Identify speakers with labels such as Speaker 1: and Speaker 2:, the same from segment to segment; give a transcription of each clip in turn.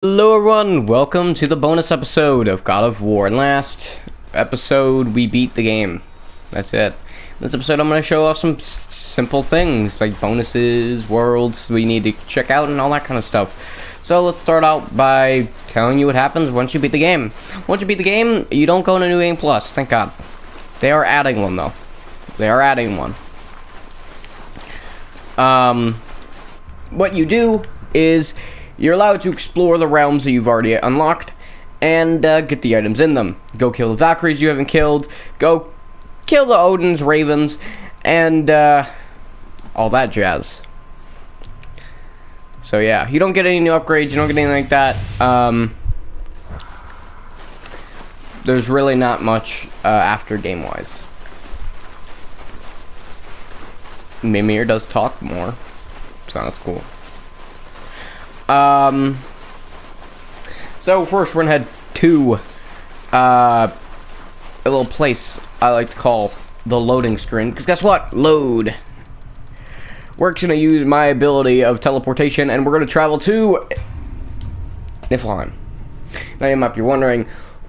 Speaker 1: Hello everyone, welcome to the bonus episode of God of War. And last episode, we beat the game. That's it. In this episode, I'm going to show off some simple things, like bonuses, worlds we need to check out, and all that kind of stuff. So let's start out by telling you what happens once you beat the game. Once you beat the game, you don't go into New Game Plus, thank God. They are adding one, though. They are adding one. What you do is you're allowed to explore the realms that you've already unlocked and get the items in them. Go kill the Valkyries you haven't killed. Go kill the Odin's Ravens and all that jazz. So yeah, you don't get any new upgrades. You don't get anything like that. There's really not much after game-wise. Mimir does talk more, so that's cool. So first we're gonna head to a little place I like to call the loading screen, because guess what? Load. We're gonna use my ability of teleportation and we're gonna travel to Niflheim. Now you might be wondering,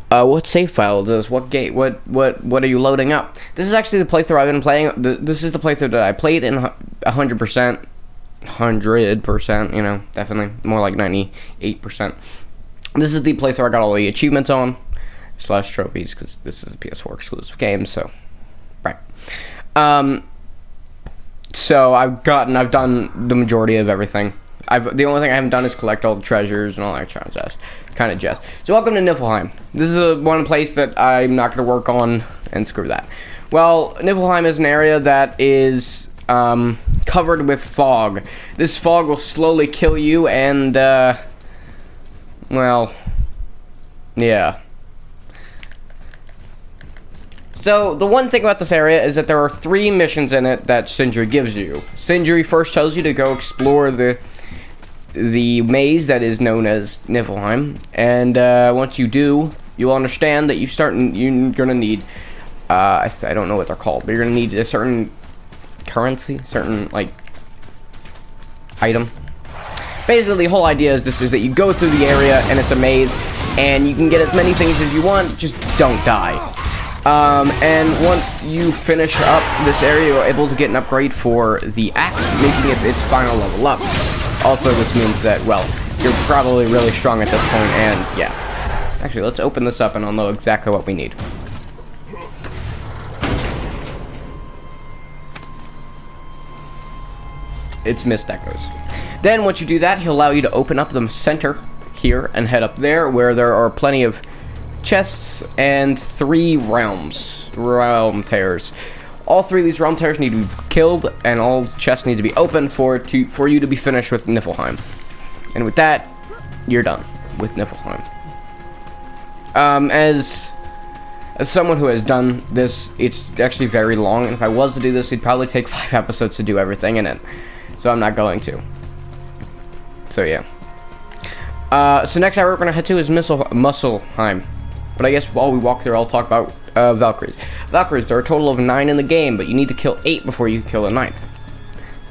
Speaker 1: what save file is this? What gate? What are you loading up? This is actually the playthrough I've been playing. This is the playthrough that I played in 100%. 100%, you know, definitely more like 98%. This is the place where I got all the achievements on / trophies, because this is a PS4 exclusive game. So right, so I've done the majority of everything. The only thing I haven't done is collect all the treasures and all that kind of jazz. So welcome to Niflheim. This is one place that I'm not going to work on, and screw that. Well, Niflheim is an area that is covered with fog. This fog will slowly kill you, and well, yeah. So the one thing about this area is that there are 3 missions in it that Sindri gives you. Sindri first tells you to go explore the maze that is known as Niflheim, and once you do, you'll understand that you're gonna need I don't know what they're called, but you're gonna need a certain currency, certain like item. Basically, the whole idea is that you go through the area and it's a maze, and you can get as many things as you want, just don't die. And once you finish up this area, you're able to get an upgrade for the axe, making it its final level up. Also, this means that, well, you're probably really strong at this point, and yeah. Actually, let's open this up and I'll know exactly what we need. It's Mist Echoes. Then once you do that, he'll allow you to open up the center here and head up there, where there are plenty of chests and 3 realm tears. All 3 of these realm tears need to be killed, and all chests need to be open for you to be finished with Niflheim. And with that, you're done with Niflheim. As someone who has done this, it's actually very long, and if I was to do this, it'd probably take 5 episodes to do everything in it. So I'm not going to. So yeah. So next we're going to head to is Muspelheim. But I guess while we walk there, I'll talk about Valkyries. Valkyries, there are a total of 9 in the game, but you need to kill 8 before you kill the 9th.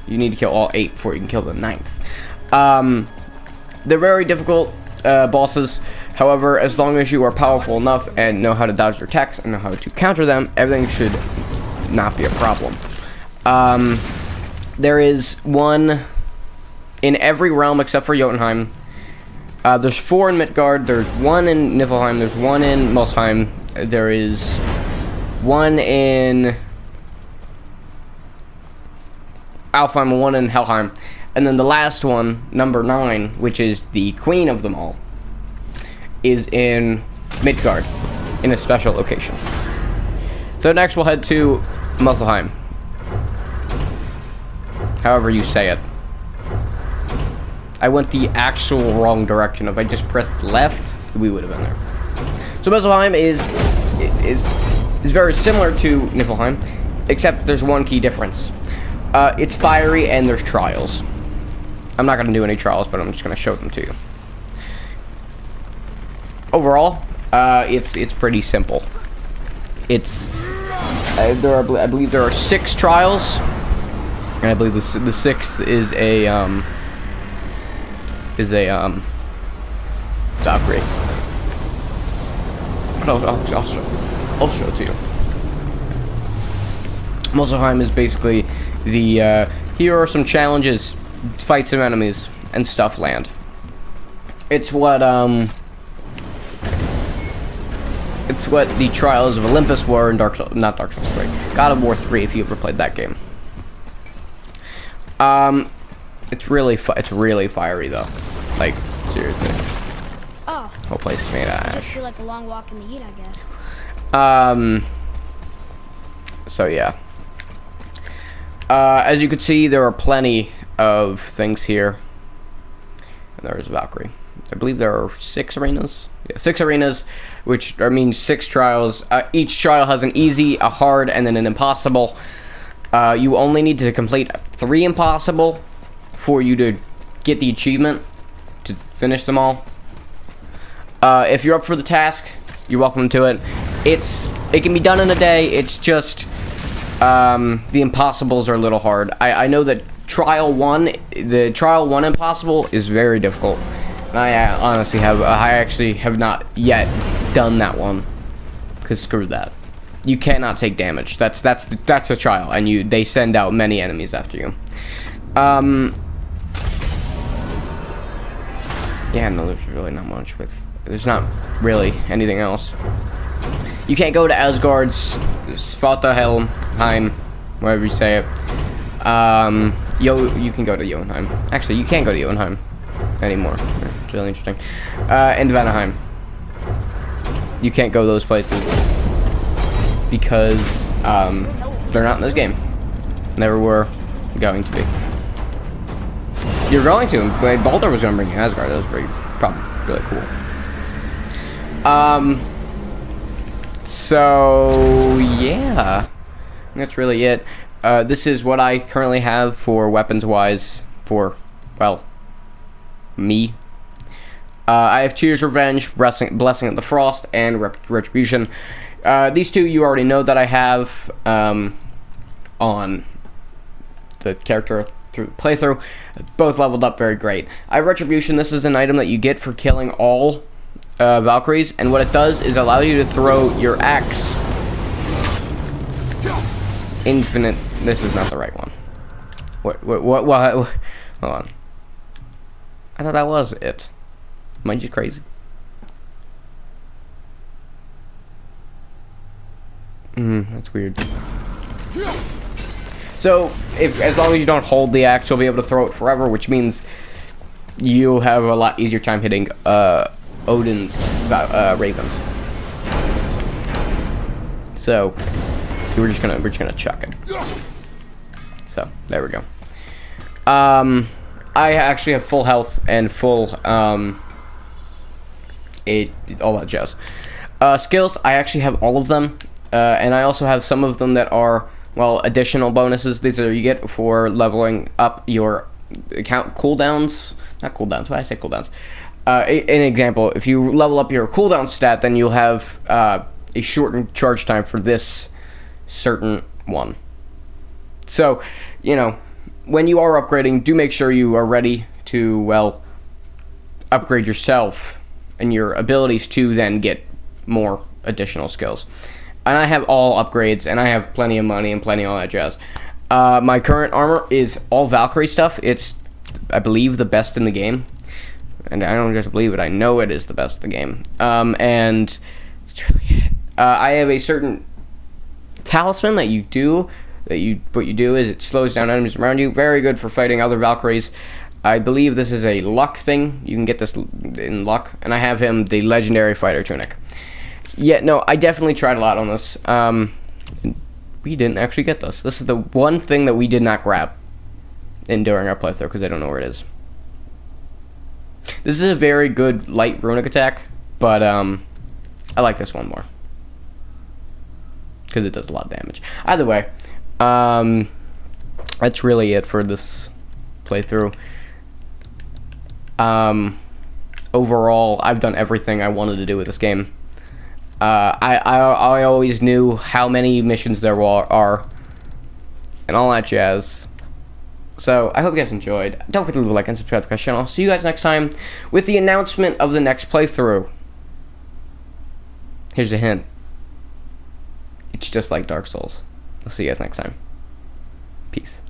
Speaker 1: You need to kill all 8 before you can kill the 9th. They're very difficult bosses. However, as long as you are powerful enough and know how to dodge their attacks and know how to counter them, everything should not be a problem. There is one in every realm except for Jotunheim. There's 4 in Midgard, there's 1 in Niflheim, there's 1 in Muspelheim, there is 1 in Alfheim, 1 in Helheim, and then the last one, number 9, which is the queen of them all, is in Midgard, in a special location. So next we'll head to Muspelheim. However you say it. I went the actual wrong direction. If I just pressed left, we would have been there. So Muspelheim is very similar to Niflheim, except there's one key difference. It's fiery and there's trials. I'm not going to do any trials, but I'm just going to show them to you. Overall, it's pretty simple. I believe there are 6 trials. And I believe the 6th is a Valkyrie. But I'll show it to you. Muspelheim is basically the, here are some challenges, fight some enemies, and stuff land. It's what the Trials of Olympus were in not Dark Souls 3, God of War 3, if you ever played that game. It's really fiery though, like seriously.
Speaker 2: Oh.
Speaker 1: Whole place is made out of ash.
Speaker 2: Just feel like a long walk in the heat, I guess.
Speaker 1: So yeah. As you can see, there are plenty of things here. And there is Valkyrie. I believe there are 6 arenas. Yeah, 6 arenas, which means 6 trials. Each trial has an easy, a hard, and then an impossible. You only need to complete 3 impossible for you to get the achievement to finish them all. If you're up for the task, you're welcome to it. It can be done in a day. It's just the impossibles are a little hard. I know that the trial 1 impossible is very difficult. And I honestly actually have not yet done that one. Cause screw that. You cannot take damage. That's a trial, and they send out many enemies after you. Yeah, no, there's really not much there's not really anything else. You can't go to Asgard's Svartalfheim, whatever you say it. You can go to Jotunheim. Actually, you can't go to Jotunheim anymore. It's really interesting. And Vanaheim. You can't go those places because they're not in this game. Never were going to be. You're going to. But Baldur was going to bring you Asgard. That was probably really cool. So yeah, that's really it. This is what I currently have for weapons-wise for, well, me. I have Tyr's Revenge, Blessing of the Frost, and Retribution. These 2 you already know that I have on the character playthrough. Both leveled up very great. I have Retribution. This is an item that you get for killing all Valkyries, and what it does is allow you to throw your axe infinite. This is not the right one. What? Hold on. I thought that was it. Am I just crazy? That's weird. So, as long as you don't hold the axe, you'll be able to throw it forever, which means you'll have a lot easier time hitting Odin's ravens. So we're just gonna chuck it. So there we go. I actually have full health and full all that jazz. Skills, I actually have all of them, and I also have some of them that are, well, additional bonuses. These are you get for leveling up your account cooldowns. Not cooldowns. Why did I say cooldowns? An example, if you level up your cooldown stat, then you'll have a shortened charge time for this certain one. So, you know, when you are upgrading, do make sure you are ready to, well, upgrade yourself and your abilities to then get more additional skills. And I have all upgrades, and I have plenty of money and plenty of all that jazz. My current armor is all Valkyrie stuff. It's, I believe, the best in the game. And I don't just believe it, I know it is the best in the game. And I have a certain talisman that you do. What you do is it slows down enemies around you. Very good for fighting other Valkyries. I believe this is a luck thing. You can get this in luck. And I have him the legendary fighter tunic. Yeah, no, I definitely tried a lot on this. We didn't actually get this. This is the one thing that we did not grab during our playthrough because I don't know where it is. This is a very good light runic attack, but I like this one more because it does a lot of damage. Either way, that's really it for this playthrough. Overall, I've done everything I wanted to do with this game. I always knew how many missions there are and all that jazz. So I hope you guys enjoyed. Don't forget to leave a like and subscribe to the channel. See you guys next time with the announcement of the next playthrough. Here's a hint. It's just like Dark Souls. I'll see you guys next time. Peace.